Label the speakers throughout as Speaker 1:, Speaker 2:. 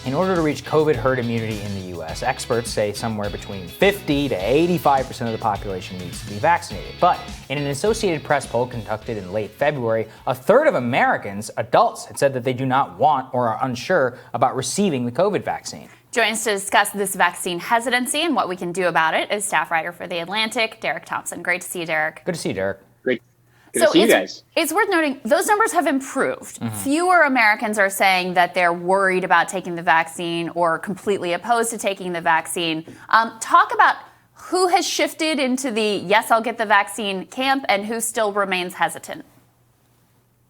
Speaker 1: In order to reach COVID herd immunity in the U.S., experts say somewhere between 50 to 85% of the population needs to be vaccinated. But in an Associated Press poll conducted in late February, a third of Americans, adults, had said that they do not want or are unsure about receiving the COVID vaccine.
Speaker 2: Joining us to discuss this vaccine hesitancy and what we can do about it is staff writer for The Atlantic, Derek Thompson. Great to see you, Derek.
Speaker 1: Good to see you, Derek.
Speaker 3: Great. Good to see you guys.
Speaker 2: It's worth noting, those numbers have improved. Fewer Americans are saying that they're worried about taking the vaccine or completely opposed to taking the vaccine. Talk about who has shifted into the yes, I'll get the vaccine camp and who still remains hesitant.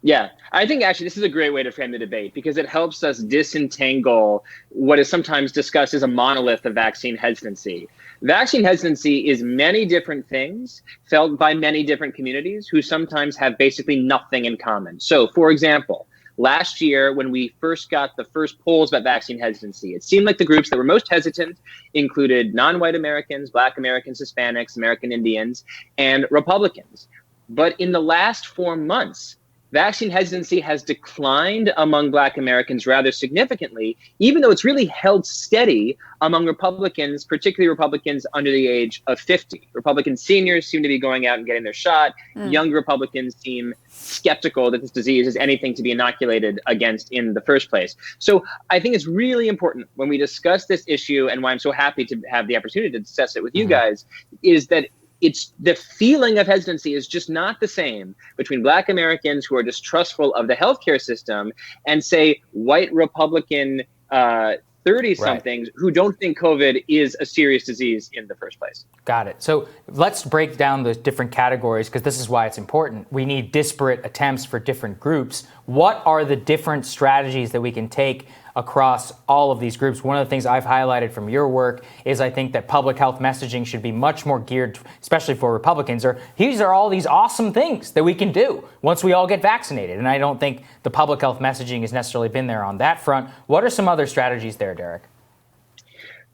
Speaker 3: Yeah, I think actually this is a great way to frame the debate because it helps us disentangle what is sometimes discussed as a monolith of vaccine hesitancy. Vaccine hesitancy is many different things felt by many different communities who sometimes have basically nothing in common. So, for example, last year when we first got the first polls about vaccine hesitancy, it seemed like the groups that were most hesitant included non-white Americans, Black Americans, Hispanics, American Indians, and Republicans. But in the last 4 months, vaccine hesitancy has declined among Black Americans rather significantly, even though it's really held steady among Republicans, particularly Republicans under the age of 50. Republican seniors seem to be going out and getting their shot. Younger Republicans seem skeptical that this disease is anything to be inoculated against in the first place. So I think it's really important when we discuss this issue, and why I'm so happy to have the opportunity to discuss it with you guys, is that it's the feeling of hesitancy is just not the same between Black Americans who are distrustful of the healthcare system and, say, white Republican 30-somethings who don't think COVID is a serious disease in the first place.
Speaker 1: Got it. So let's break down the different categories because this is why it's important. We need disparate attempts for different groups. What are the different strategies that we can take across all of these groups? One of the things I've highlighted from your work is I think that public health messaging should be much more geared, especially for Republicans, or these are all these awesome things that we can do once we all get vaccinated. And I don't think the public health messaging has necessarily been there on that front. What are some other strategies there, Derek?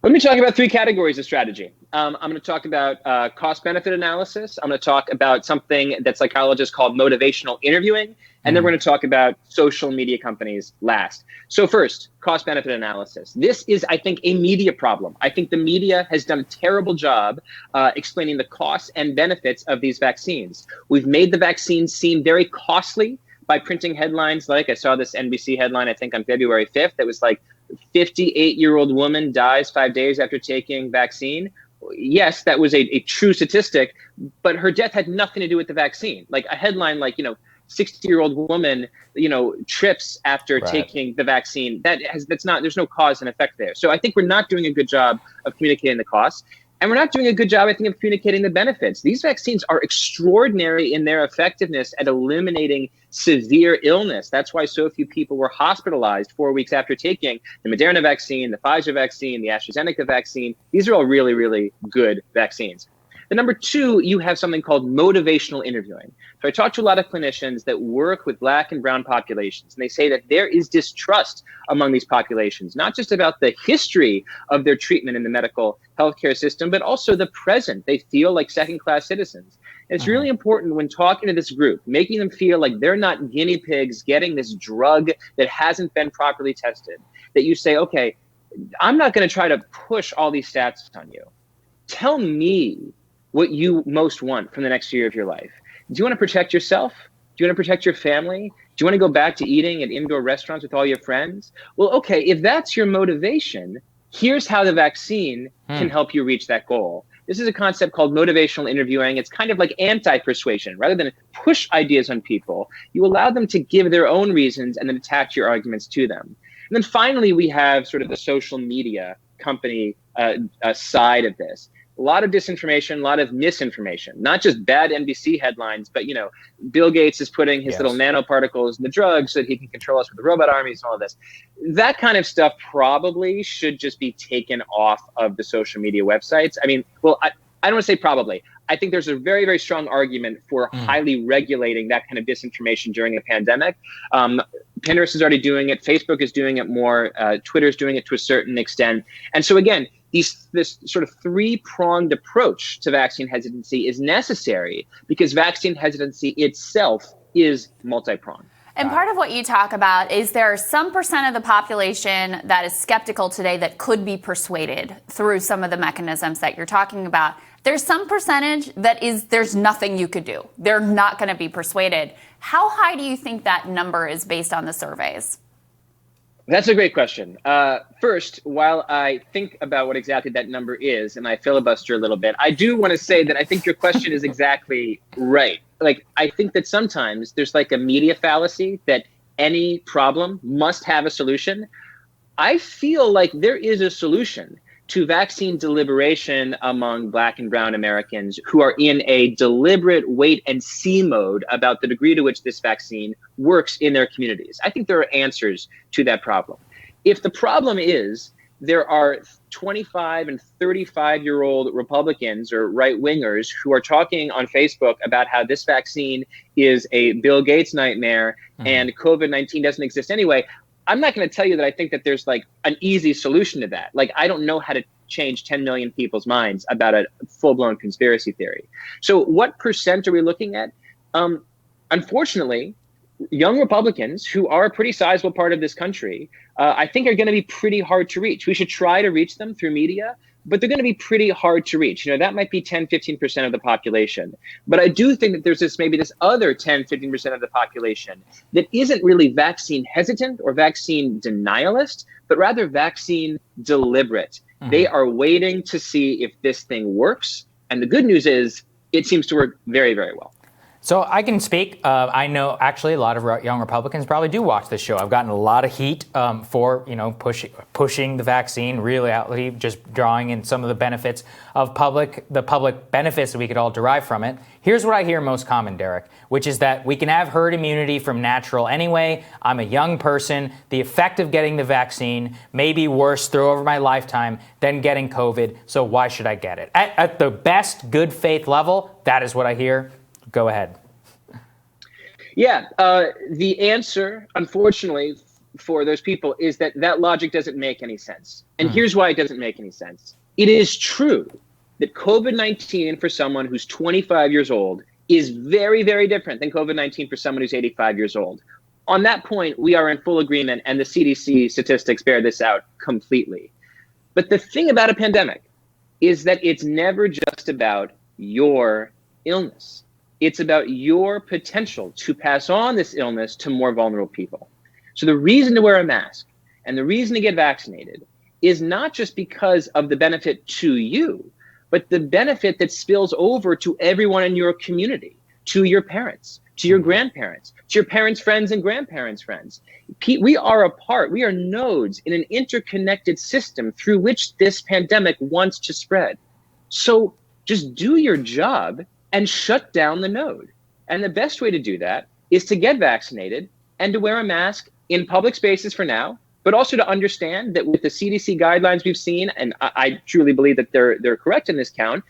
Speaker 3: Let me talk about 3 categories of strategy. I'm going to talk about cost-benefit analysis. I'm going to talk about something that psychologists call motivational interviewing. And then we're going to talk about social media companies last. So first, cost-benefit analysis. This is, I think, a media problem. I think the media has done a terrible job explaining the costs and benefits of these vaccines. We've made the vaccines seem very costly by printing headlines like, I saw this NBC headline, I think on February 5th, that was like, 58-year-old woman dies 5 days after taking vaccine. Yes, that was a true statistic, but her death had nothing to do with the vaccine. Like a headline like, 60-year-old woman, trips after taking the vaccine. There's no cause and effect there. So I think we're not doing a good job of communicating the costs. And we're not doing a good job, I think, of communicating the benefits. These vaccines are extraordinary in their effectiveness at eliminating severe illness. That's why so few people were hospitalized 4 weeks after taking the Moderna vaccine, the Pfizer vaccine, the AstraZeneca vaccine. These are all really, really good vaccines. The number 2, you have something called motivational interviewing. So I talk to a lot of clinicians that work with Black and brown populations, and they say that there is distrust among these populations, not just about the history of their treatment in the medical healthcare system, but also the present. They feel like second-class citizens. And it's really important when talking to this group, making them feel like they're not guinea pigs getting this drug that hasn't been properly tested, that you say, okay, I'm not going to try to push all these stats on you. Tell me what you most want from the next year of your life. Do you want to protect yourself? Do you want to protect your family? Do you want to go back to eating at indoor restaurants with all your friends? Well, okay, if that's your motivation, here's how the vaccine can help you reach that goal. This is a concept called motivational interviewing. It's kind of like anti-persuasion. Rather than push ideas on people, you allow them to give their own reasons and then attach your arguments to them. And then finally, we have sort of the social media company side of this. A lot of disinformation, a lot of misinformation, not just bad NBC headlines, but, Bill Gates is putting his little nanoparticles in the drugs so that he can control us with the robot armies and all of this. That kind of stuff probably should just be taken off of the social media websites. I mean, well, I don't want to say probably. I think there's a very, very strong argument for highly regulating that kind of disinformation during a pandemic. Pinterest is already doing it. Facebook is doing it more. Twitter is doing it to a certain extent. And so again, this sort of 3-pronged approach to vaccine hesitancy is necessary because vaccine hesitancy itself is multi-pronged.
Speaker 2: And part of what you talk about is there are some percent of the population that is skeptical today that could be persuaded through some of the mechanisms that you're talking about. There's some percentage that there's nothing you could do. They're not going to be persuaded. How high do you think that number is based on the surveys?
Speaker 3: That's a great question. First, while I think about what exactly that number is, and I filibuster a little bit, I do want to say that I think your question is exactly right. Like, I think that sometimes there's like a media fallacy that any problem must have a solution. I feel like there is a solution to vaccine deliberation among Black and brown Americans who are in a deliberate wait and see mode about the degree to which this vaccine works in their communities. I think there are answers to that problem. If the problem is there are 25 and 35-year-old Republicans or right-wingers who are talking on Facebook about how this vaccine is a Bill Gates nightmare and COVID-19 doesn't exist anyway, I'm not going to tell you that I think that there's like an easy solution to that. Like, I don't know how to change 10 million people's minds about a full-blown conspiracy theory. So what percent are we looking at? Unfortunately, young Republicans, who are a pretty sizable part of this country, I think are going to be pretty hard to reach. We should try to reach them through media, but they're going to be pretty hard to reach. You know, that might be 10, 15% of the population. But I do think that there's maybe this other 10, 15% of the population that isn't really vaccine hesitant or vaccine denialist, but rather vaccine deliberate. They are waiting to see if this thing works. And the good news is it seems to work very, very well.
Speaker 1: So I can speak. I know actually a lot of young Republicans probably do watch this show. I've gotten a lot of heat for pushing the vaccine, really just drawing in some of the benefits of the public benefits that we could all derive from it. Here's what I hear most common, Derek, which is that we can have herd immunity from natural anyway. I'm a young person. The effect of getting the vaccine may be worse through over my lifetime than getting COVID. So why should I get it? At the best good faith level, that is what I hear. Go ahead.
Speaker 3: Yeah, the answer, unfortunately, for those people is that logic doesn't make any sense. And here's why it doesn't make any sense. It is true that COVID-19 for someone who's 25 years old is very, very different than COVID-19 for someone who's 85 years old. On that point, we are in full agreement, and the CDC statistics bear this out completely. But the thing about a pandemic is that it's never just about your illness. It's about your potential to pass on this illness to more vulnerable people. So the reason to wear a mask and the reason to get vaccinated is not just because of the benefit to you, but the benefit that spills over to everyone in your community, to your parents, to your grandparents, to your parents' friends and grandparents' friends. We are nodes in an interconnected system through which this pandemic wants to spread. So just do your job and shut down the node. And the best way to do that is to get vaccinated and to wear a mask in public spaces for now, but also to understand that with the CDC guidelines we've seen, and I truly believe that they're correct in this count,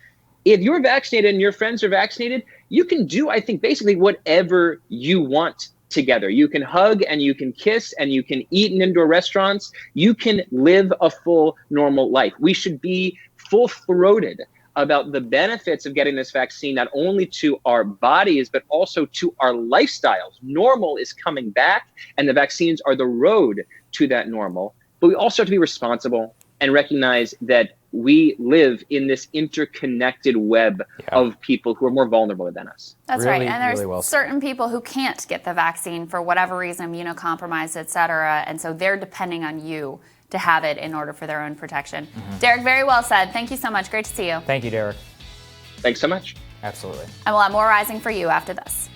Speaker 3: if you're vaccinated and your friends are vaccinated, you can do, I think, basically whatever you want together. You can hug and you can kiss and you can eat in indoor restaurants. You can live a full normal life. We should be full-throated about the benefits of getting this vaccine, not only to our bodies, but also to our lifestyles. Normal is coming back, and the vaccines are the road to that normal. But we also have to be responsible and recognize that we live in this interconnected web of people who are more vulnerable than us.
Speaker 2: That's really, right. And there's certain people who can't get the vaccine for whatever reason, immunocompromised, et cetera. And so they're depending on you to have it in order for their own protection. Derek, very well said. Thank you so much. Great to see you.
Speaker 1: Thank you, Derek.
Speaker 3: Thanks so much.
Speaker 1: Absolutely.
Speaker 2: And we'll have more Rising for you after this.